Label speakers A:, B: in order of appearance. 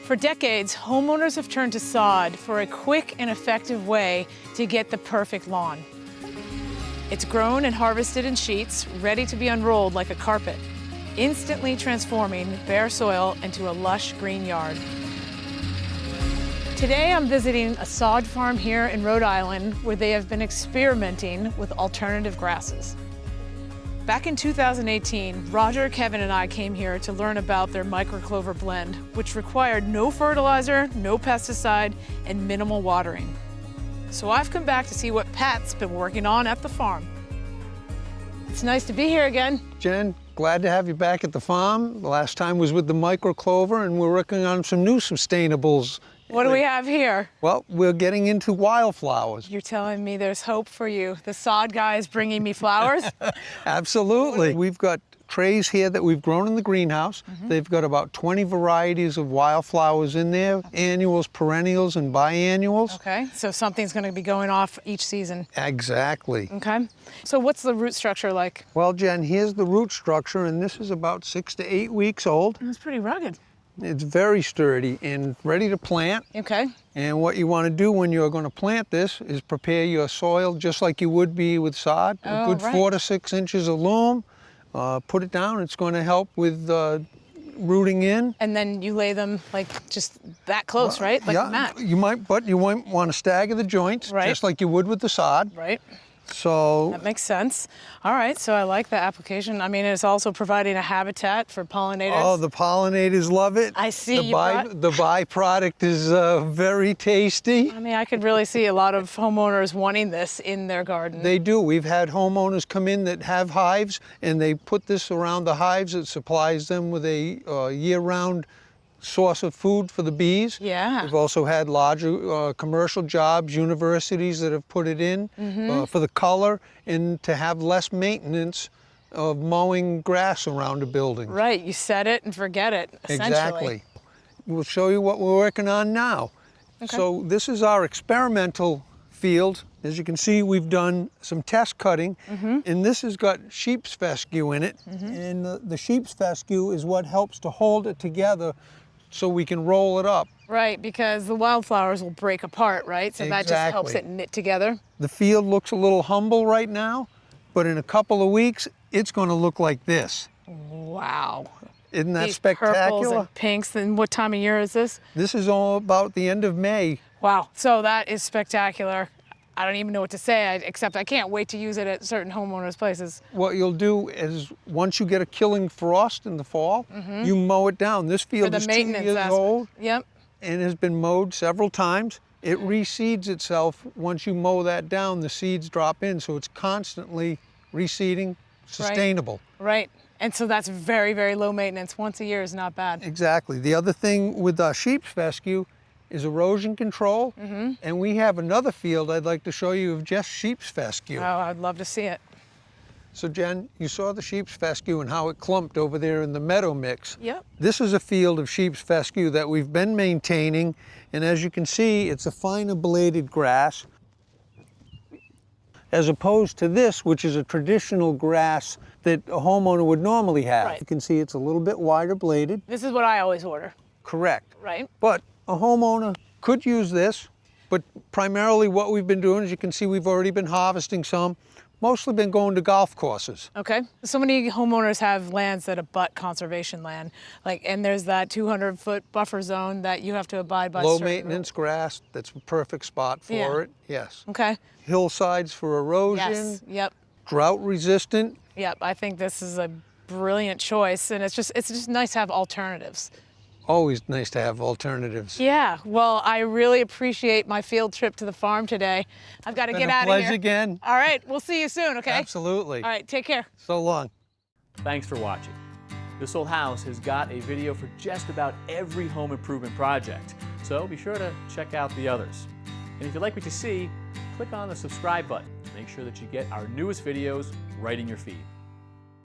A: For decades, homeowners have turned to sod for a quick and effective way to get the perfect lawn. It's grown and harvested in sheets, ready to be unrolled like a carpet, instantly transforming bare soil into a lush green yard. Today I'm visiting a sod farm here in Rhode Island where they have been experimenting with alternative grasses. Back in 2018, Roger, Kevin, and I came here to learn about their microclover blend, which required no fertilizer, no pesticide, and minimal watering. So I've come back to see what Pat's been working on at the farm. It's nice to be here again.
B: Jen, glad to have you back at the farm. The last time was with the microclover, and we're working on some new sustainables.
A: What do we have here?
B: Well, we're getting into wildflowers.
A: You're telling me there's hope for you. The sod guy is bringing me flowers?
B: Absolutely. We've got trays here that we've grown in the greenhouse. They've got about 20 varieties of wildflowers in there, annuals, perennials, and biannuals.
A: Okay, so something's going to be going off each season.
B: Exactly.
A: Okay, so what's the root structure like?
B: Well, Jen, here's the root structure, and this is about 6 to 8 weeks old.
A: It's pretty rugged.
B: It's very sturdy and ready to plant.
A: Okay.
B: And what you want to do when you're going to plant this is prepare your soil just like you would be with sod. A good 4 to 6 inches of loam. Put it down. It's going to help with rooting in.
A: And then you lay them like just that close, right? Like
B: yeah,
A: a mat.
B: You might, but you might want to stagger the joints, just like you would with the sod.
A: Right.
B: So
A: that makes sense. All right, so I like the application. I mean, it's also providing a habitat for pollinators.
B: Oh, the pollinators love it.
A: I see
B: the byproduct is very tasty.
A: I mean, I could really see a lot of homeowners wanting this in their garden.
B: They do. We've had homeowners come in that have hives, and they put this around the hives. It supplies them with a year-round source of food for the bees.
A: Yeah.
B: We've also had larger commercial jobs, universities that have put it in for the color and to have less maintenance of mowing grass around a building.
A: Right, you set it and forget it, essentially.
B: Exactly. We'll show you what we're working on now. Okay. So this is our experimental field. As you can see, we've done some test cutting, and this has got sheep's fescue in it. And the sheep's fescue is what helps to hold it together so we can roll it up.
A: Right, because the wildflowers will break apart, right? So that just helps it knit together.
B: The field looks a little humble right now, but in a couple of weeks, it's going to look like this.
A: Wow.
B: Isn't that
A: These
B: spectacular?
A: Purples and pinks. And what time of year is this?
B: This is all about the end of May.
A: Wow, so that is spectacular. I don't even know what to say, except I can't wait to use it at certain homeowners' places.
B: What you'll do is, once you get a killing frost in the fall, you mow it down. This field is 2 years old and has been mowed several times. It reseeds itself. Once you mow that down, the seeds drop in, so it's constantly reseeding, sustainable.
A: Right, and so that's very, very low maintenance. Once a year is not bad.
B: Exactly. The other thing with sheep's fescue is erosion control, and we have another field I'd like to show you of just sheep's fescue.
A: Oh, I'd love to see it.
B: So Jen, you saw the sheep's fescue and how it clumped over there in the meadow mix.
A: Yep.
B: This is a field of sheep's fescue that we've been maintaining, and as you can see, it's a finer bladed grass, as opposed to this, which is a traditional grass that a homeowner would normally have.
A: Right.
B: You can see it's a little bit wider bladed.
A: This is what I always order.
B: Correct.
A: Right.
B: But a homeowner could use this, but primarily what we've been doing, as you can see, we've already been harvesting some, mostly been going to golf courses.
A: Okay. So many homeowners have lands that abut conservation land, and there's that 200-foot buffer zone that you have to abide by.
B: Low maintenance grass, that's a perfect spot for it, yes.
A: Okay.
B: Hillsides for erosion.
A: Yes, yep.
B: Drought resistant.
A: Yep, I think this is a brilliant choice, and it's just nice to have alternatives.
B: Always nice to have alternatives.
A: Yeah, well, I really appreciate my field trip to the farm today. I've got to get out of here.
B: Pleasure again.
A: All right, we'll see you soon, okay?
B: Absolutely.
A: All right, take care.
B: So long.
C: Thanks for watching. This Old House has got a video for just about every home improvement project, so be sure to check out the others. And if you like what you see, click on the subscribe button to make sure that you get our newest videos right in your feed.